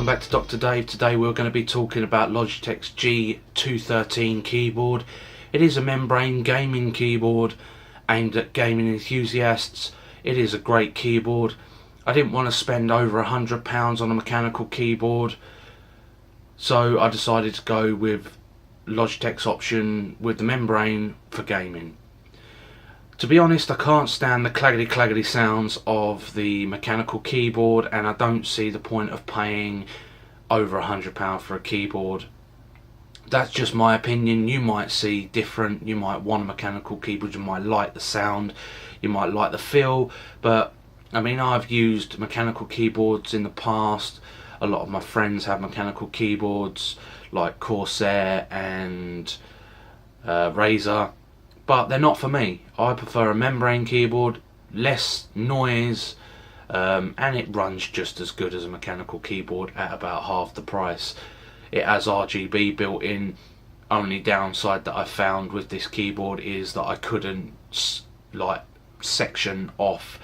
welcome back to Dr. Dave. Today we're going to be talking about Logitech's G213 keyboard. It is a membrane gaming keyboard aimed at gaming enthusiasts. It is a great keyboard. I didn't want to spend over £100 on a mechanical keyboard, so I decided to go with Logitech's option with the membrane for gaming. To be honest, I can't stand the claggedy sounds of the mechanical keyboard, and I don't see the point of paying over £100 for a keyboard. That's just my opinion. You might see different. You might want a mechanical keyboard, you might like the sound, you might like the feel, but I mean, I've used mechanical keyboards in the past. A lot of my friends have mechanical keyboards like Corsair and Razer, but they're not for me. I prefer a membrane keyboard, less noise, and it runs just as good as a mechanical keyboard at about half the price. It has RGB built in. Only downside that I found with this keyboard is that I couldn't like section off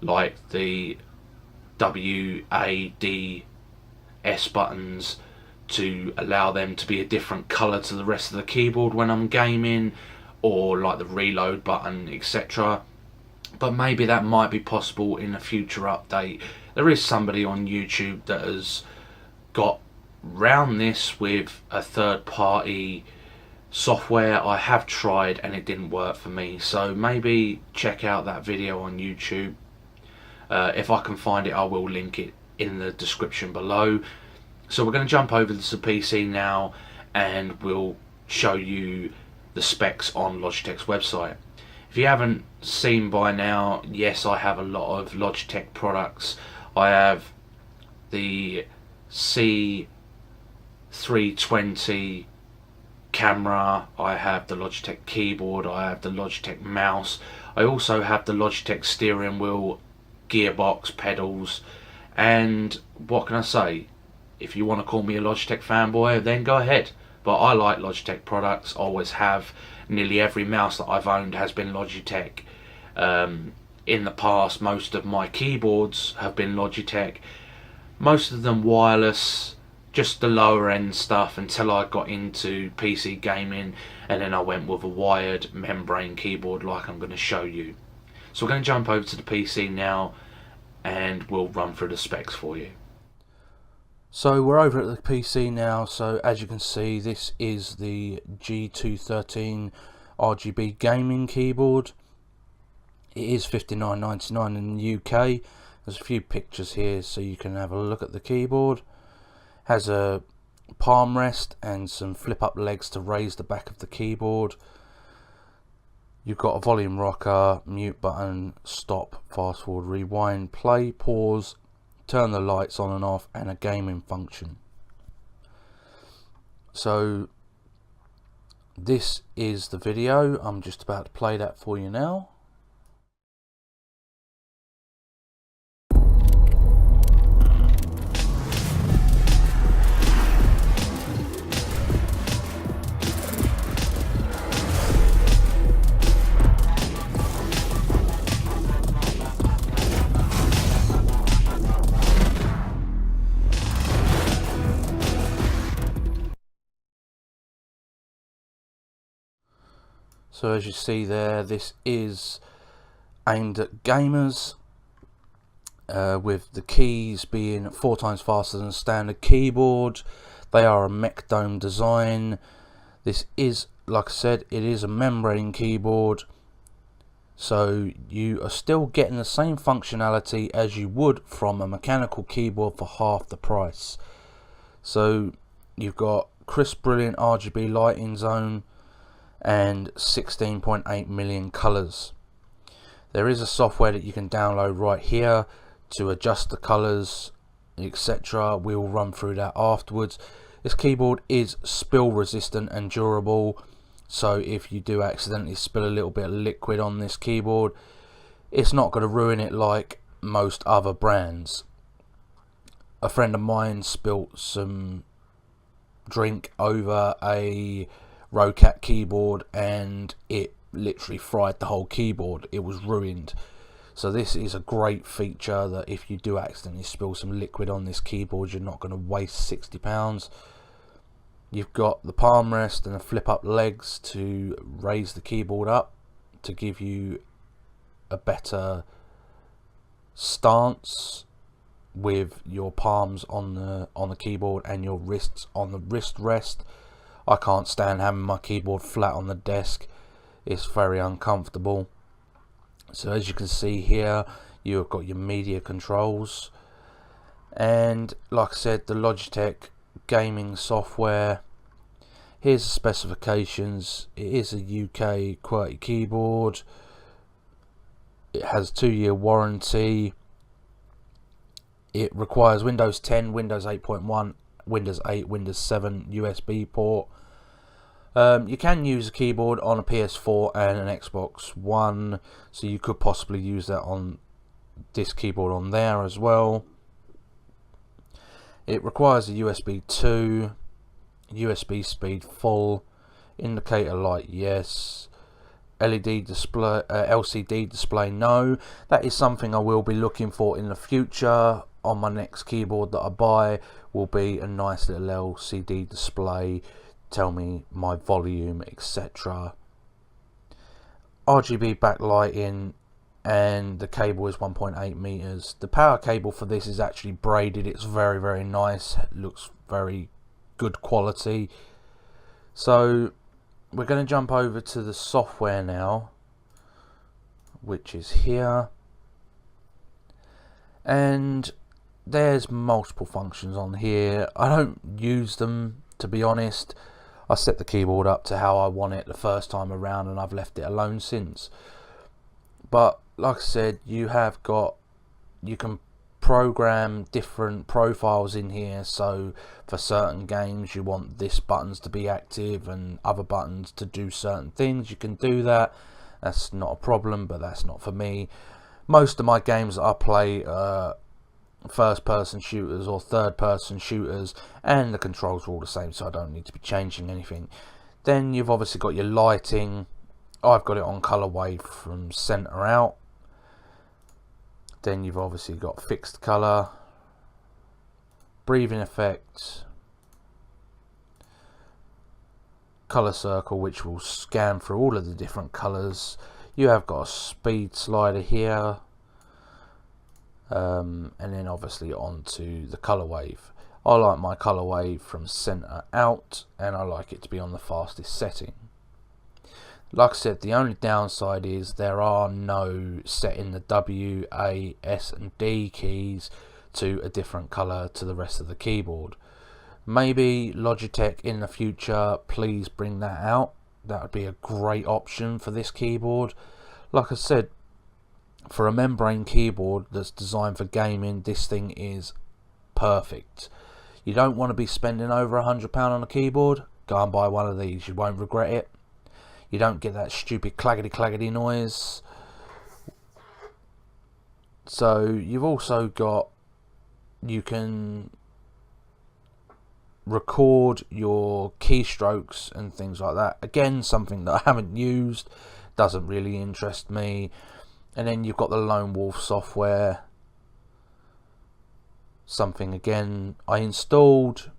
like the W, A, D, S buttons to allow them to be a different colour to the rest of the keyboard when I'm gaming, or like the reload button, etc. But maybe that might be possible in a future update. There is somebody on YouTube that has got round this with a third-party software. I have tried and it didn't work for me, so maybe check out that video on YouTube. If I can find it, I will link it in the description below. So we're going to jump over to the PC now and we'll show you the specs on Logitech's website. If you haven't seen by now, yes, I have a lot of Logitech products. I have the C320 camera, I have the Logitech keyboard, I have the Logitech mouse, I also have the Logitech steering wheel, gearbox, pedals, and what can I say? If you want to call me a Logitech fanboy, then go ahead. But I like Logitech products, always have. Nearly every mouse that I've owned has been Logitech. In the past, most of my keyboards have been Logitech. Most of them wireless, just the lower end stuff until I got into PC gaming, and then I went with a wired membrane keyboard like I'm going to show you. So we're going to jump over to the PC now and we'll run through the specs for you. So we're over at the PC now, so as you can see, this is the G213 RGB gaming keyboard. It is $59.99 in the UK. There's a few pictures here so you can have a look at the keyboard. Has a palm rest and some flip up legs to raise the back of the keyboard. You've got a volume rocker, mute button, stop, fast forward, rewind, play, pause, turn the lights on and off, and a gaming function. So this is the video. I'm just about to play that for you now. So as you see there, this is aimed at gamers, with the keys being 4 times faster than a standard keyboard. They are a mech dome design. This is, like I said, it is a membrane keyboard, so you are still getting the same functionality as you would from a mechanical keyboard for half the price. So you've got crisp, brilliant RGB lighting zone and 16.8 million colors. There is a software that you can download right here to adjust the colors, etc. We will run through that afterwards. This keyboard is spill resistant and durable, so if you do accidentally spill a little bit of liquid on this keyboard, it's not going to ruin it like most other brands. A friend of mine spilt some drink over a Rocat keyboard and it literally fried the whole keyboard. It was ruined. So this is a great feature that if you do accidentally spill some liquid on this keyboard, you're not going to waste £60. You've got the palm rest and the flip up legs to raise the keyboard up to give you a better stance with your palms on the keyboard and your wrists on the wrist rest. I can't stand having my keyboard flat on the desk. It's very uncomfortable. So as you can see here, you've got your media controls, and like I said, the Logitech gaming software. Here's the specifications. It is a UK QWERTY keyboard. It has 2-year warranty. It requires Windows 10, Windows 8.1, Windows 8, Windows 7 USB port. You can use a keyboard on a PS4 and an Xbox One, so you could possibly use that on this keyboard on there as well. It requires a USB 2, USB speed full, indicator light yes, LED display, LCD display no. That is something I will be looking for in the future. On my next keyboard that I buy will be a nice little LCD display, tell me my volume, etc. RGB backlighting, and the cable is 1.8 meters. The power cable for this is actually braided. It's very nice. It looks very good quality. So we're going to jump over to the software now, which is here, and there's multiple functions on here. I don't use them, to be honest. I set the keyboard up to how I want it the first time around, and I've left it alone since. But like I said, you can program different profiles in here. So for certain games you want this buttons to be active and other buttons to do certain things. You can do that. That's not a problem, but that's not for me. Most of my games that I play first person shooters or third person shooters, and the controls are all the same, so I don't need to be changing anything. Then you've obviously got your lighting. I've got it on color wave from center out. Then you've obviously got fixed color, breathing effect, color circle, which will scan through all of the different colors. You have got a speed slider here, and then obviously onto the color wave. I like my color wave from center out, and I like it to be on the fastest setting. Like I said, the only downside is there are no setting the W, A, S and D keys to a different color to the rest of the keyboard. Maybe Logitech in the future, please bring that out. That would be a great option for this keyboard. Like I said, for a membrane keyboard that's designed for gaming, this thing is perfect. You don't want to be spending over £100 on a keyboard? Go and buy one of these, you won't regret it. You don't get that stupid claggedy noise. So you've also got, you can record your keystrokes and things like that. Again, something that I haven't used, doesn't really interest me. And then you've got the Lone Wolf software, something again I installed,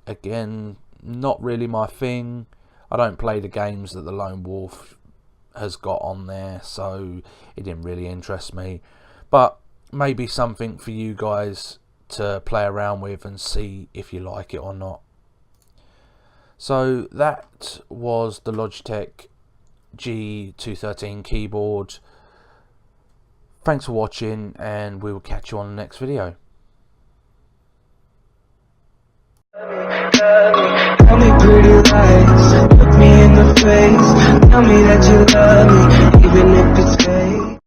again not really my thing. I don't play the games that the Lone Wolf has got on there, so it didn't really interest me. But maybe something for you guys to play around with and see if you like it or not. So that was the Logitech G213 keyboard. Thanks for watching, and we will catch you on the next video. Tell me pretty lies, look me in the face, tell me that you love me, even if it's fake.